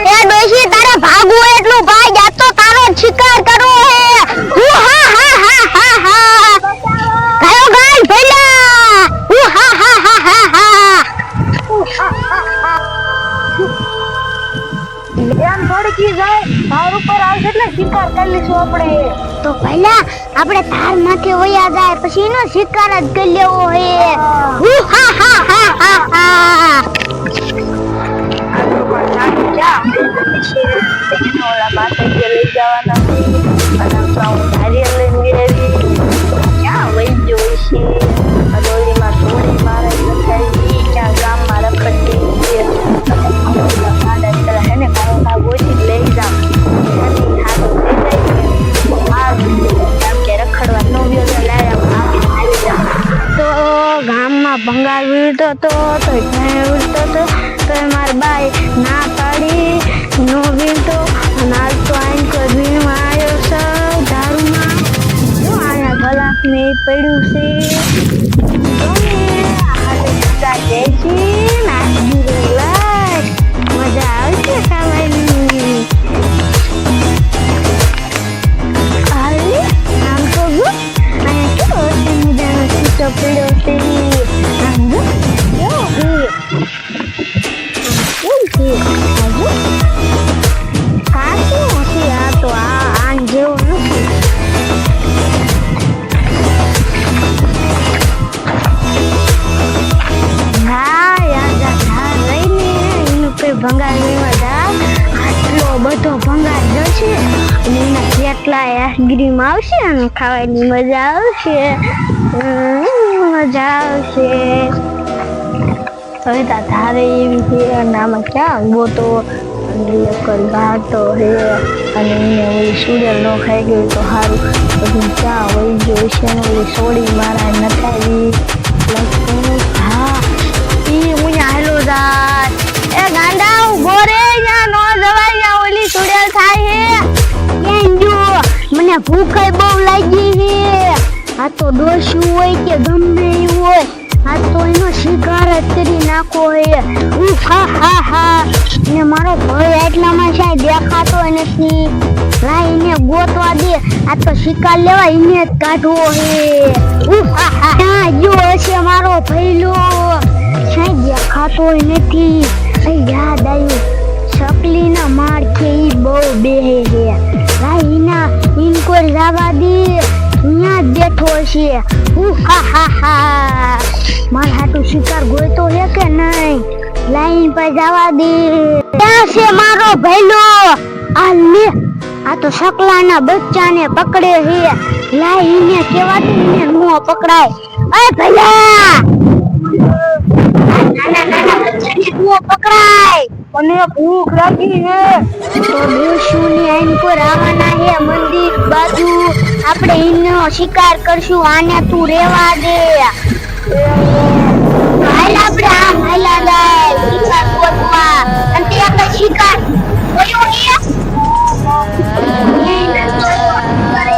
એ ડોશી તારે ભાગવું એટલું ભાગ આ તો તારો શિકાર કરવો હે હા હા હા હા હા કયો ગાય ભઈલા હા હા હા હા હા એમ થોડીક જાય તાર ઉપર આવશે એટલે શિકાર કરી લઈશું આપણે. તો ભઈલા આપણે તાર માથે વયા જાય પછી એનો શિકાર જ કરી લેવો હે હા હા હા હા હા ઓલા પાસે લઈ જવાના અને ધારી લઈને ક્યાં વહી ગયો છે અડોલીમાં થોડી મારે લખાઈ ક્યાં ગામમાં રખડતી છે એને મારો ભાગ ઓછી લઈ જામ રખડવા નો તો ગામમાં ભંગાર વીરતો તો વીરતો તો માર બાઈ ના પાડી નો વીરતો અને આજ તો આઈન કોઈ વીણવા આવ્યો છે દારૂમાં જો આના ગલાસ ને પડ્યું છે મજા આવશે ખાવાની આમ તો અહીંયા કેવો મજાનો સીટો પડ્યો છે આમ જો બધો ભંગાર જશે અને એના કેટલા આઈસ્ક્રીમ આવશે અને ખાવાની મજા આવશે હવે ધારે એવી છે અને આમાં ક્યાં ગોતો ગાતો હે અને અહીંયા સૂર્ય ન ખાઈ ગયું તો સારું બધું ક્યાં વહી ગયું છે ને ઓલી સોડી મારા નખાવી હા એ હું હાલો જાય એ ગાંડા ઉભો રે ત્યાં નો જવાય ઓલી સુડેલ થાય હે કેમ જો મને ભૂખ બહુ લાગી છે આ તો ડોશું હોય કે ગમે હોય આ તો એનો શિકાર જ કરી નાખો હે હા હા હા ને મારો ભાઈ એટલામાં શાયદ દેખાતો નથી લાઈને ગોતવા દે આ તો શિકાર લેવા એને જ કાઢવો હે હા હા જો હશે મારો ભઈલો શાયદ દેખાતો નથી યાદ આવ્યું શકલી ના માર કે ઈ બહુ બેહે હે રાઈના ઇનકો જવા દે અહીંયા બેઠો છે હા હા હા માર હાટુ શિકાર ગોતો હે કે નહીં લાઈન પર જવા દે ક્યાં છે મારો ભઈલો આ લે આ તો શકલાના બચ્ચાને પકડે હે લાઈને કેવાતું ને નો પકડાય એ ભઈલા નાના બચ્ચાને નો પકડાય મને ભૂખ લાગી હે તો દેશુની આઈન પર આવવાના હે મંદિર બાજુ આપણે એનો શિકાર કરશું આને તું રેવા દે હાલ આપણે આમ હાલા જાય શિકાર ગોતવા અને તે આપણે શિકાર કોયો ને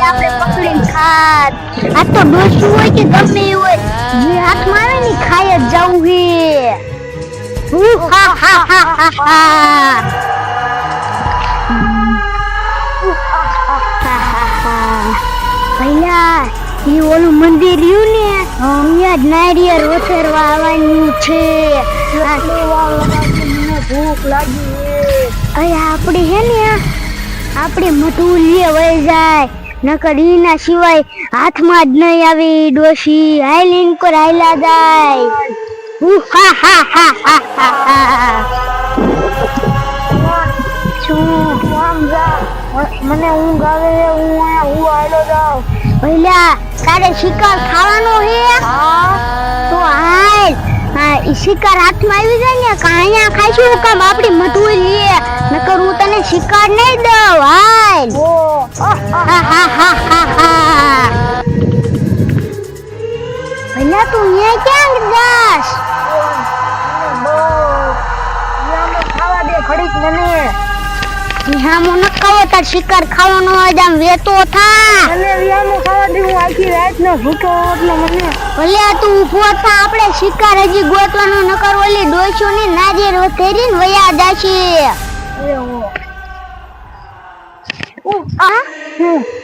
આપણે પકડીને ખાત આ તો ડોશું હોય કે ગમે હોય જે હાથમાં આવે ને ખાય જ જવું હે હા હા હા હા હા ભઈલા ઈ ઓલું મંદિર રહ્યું ને અહીંયા જ નારિયેળ રોતરવા આવવાનું છે મને ભૂખ લાગી હે આપણે હે ને આપણે મટુલીએ વહી જાય નકર ઈના સિવાય હાથમાં જ નહીં આવી ડોશી હાઈલીન પર હાઈલા જાય હા હા હા હા હા મને ઊંઘ આવે હું હાલો જાઉં ભઈલા તારે શિકાર ખાવાનો હે તો હાલ ઈ શિકાર હાથમાં આવી જાય ને કાયા ખાઈશું કામ આપણી મટુલી નકર હું તને શિકાર નહીં દઉં હાલ હા હા હા હા હા ભઈલા તું અહીંયા ક્યાં જાસ ખાવા દે ઘડીક મને વિહામો ન ખાવો તાર શિકાર ખાવાનો હોય આમ વેતો થા મને વિહામો ખાવા દે હું આખી રાત નો ભૂખ્યો એટલે મને ભલે તું ઊભો થા, આપણે શિકાર હજી ગોતવાનો નકર ઓલી ડોશો ને નારિયેળ વધેરીને વયા જાશે.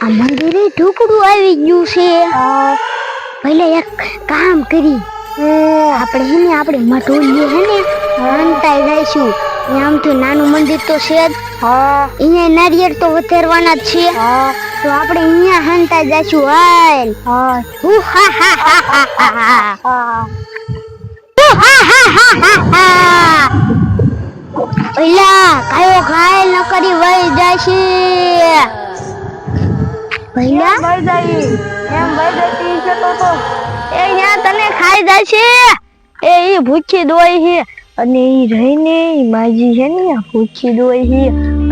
આ મંદિરે ઢોકળું આવી ગયું છે. ભલે એક કામ કરી, આપણે મઢોલીએ હે ને હંતાઈ જઈશું. આમ તો નાનું મંદિર તો છે જ, અહીંયા નારિયેળ તો વધેરવાના જ છે. તો આપણે અહીંયા હંતાઈ જઈશું. ઓલા કાયો ઘાયલ ન કરી વહી જાય છે. ભઈલા વહી જાય એમ વહી જતી છે તો એ યા તને ખાઈ જાય છે. એ ઈ ભૂખી દોઈ છે અને ઈ રહીને માજી છે ને ભૂખી દોઈ છે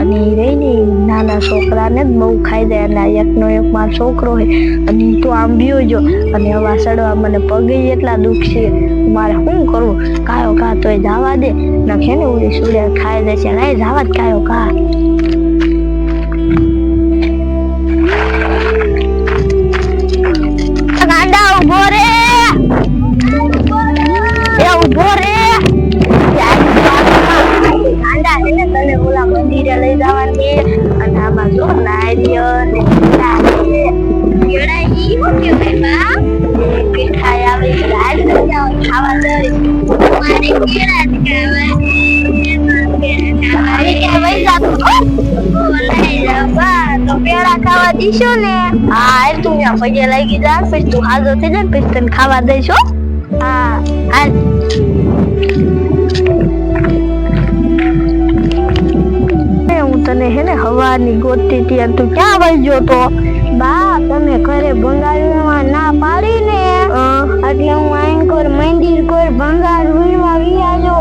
અને ઈ રહીને નાના છોકરાને જ બહુ ખાઈ જાય. અને એકનો એક મારો છોકરો છે અને ઈ તો આમ બીયો જો અને હવા સડવા મને પગે એટલા દુખ છે. મારે શું કરવું? કાયો કા તોય જવા દે નખે ને ઓલી સુડ્યા ખાઈ જાય છે. નહીં જવા જ કાયો કા. ગાંડા ઉભો રે, એ ઉભો રે. ગાંડા હે ને તને ઓલા મંદિરે લઈ જવાની અને આમાં જો નારિયેળ ને કેળાઈ હું કે બા મીઠાઈ આવે રાજ જાવ ખાવા દે. મારે કેળા જ ખાવા દીશું ને. હા તું ત્યાં પગે લાગી જા, પછી તું હાજો થઈ જાય પછી તને ખાવા દઈશો. હા હાલ. હું તને હે ને હવાની ગોતતી હતી અને તું ક્યાં વહી ગયો તો? બા તમે ઘરે ભંગારમાં ના પાડી ને એટલે હું આઈન કોર મંદિર કોર ભંગાર વીણવા વિયાજો.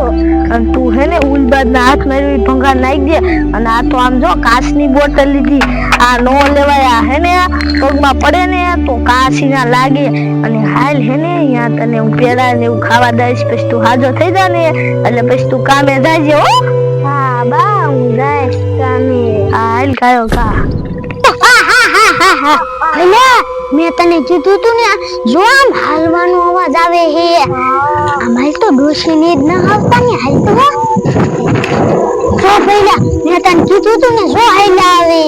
અને તું હે ને ઉલબાદના હાથ મારી ભંગાર નાખી દે. અને આ તો આમ જો કાચની બોટલ લીધી, આ નો લેવાય. હે ને પગમાં પડે ને તો કાચી ના લાગે. અને હાલ હે ને અહીંયા તને હું પેડા ને એવું ખાવા દઈશ, પછી તું હાજો થઈ જા ને એટલે પછી તું કામે જાજે. હો હા બા હું જઈશ કામે. હાલ કાયો કા. મેં તને કીધું તું ને જો આમ હાલવાનો અવાજ આવે હે. આમાં તો ડોશી ને જ ન આવતા ને. હાલ તો જો પહેલા મેં તને કીધું તું ને જો હાલ્યા આવે.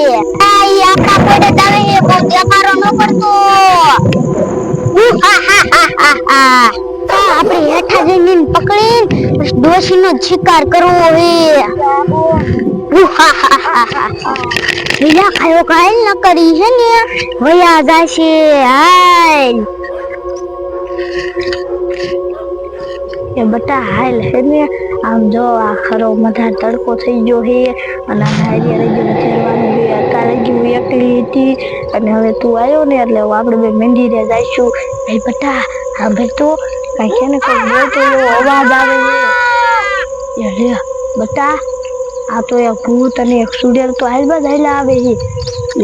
આ ઈ આપણા પડે જ આવે હે, બહુ દેખાડો ન કરતો. આપણે હેઠા જઈને પકડીને ડોશી નો શિકાર કરવો હે. લીલા ખાયો કાયલ ન કરી હે ને વયા જાશે. હાલ એ બટા હાલ હે ને આમ જો આ ખરો મધા તડકો થઈ ગયો હે અને નારિયેળ ફેરવાની અત્યારે હું એકલી હતી અને હવે તું આવ્યો ને એટલે આપણે બે મંદિરે જઈશું. ભાઈ બટા હા ભાઈ તો કઈ છે ને કોઈ બોલતો અવાજ આવે છે. લે બટા આ તો એક ભૂત અને એક સુડેલ તો હાલવા જ હાલ્યા આવે છે.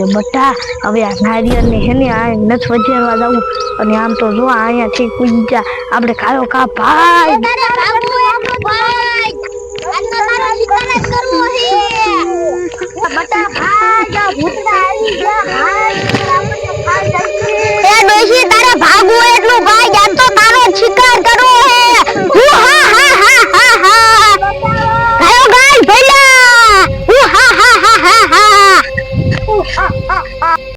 એ બટા હવે આ નારિયેળ ને હે ને આ નથી વજેરવા જવું. અને આમ તો જો અહીંયાથી કૂદી જા આપણે કાયો કા ભાઈ. બટા ભાઈ જા ભૂતડા આવી જા ભાઈ આપણે ખાઈ જઈએ.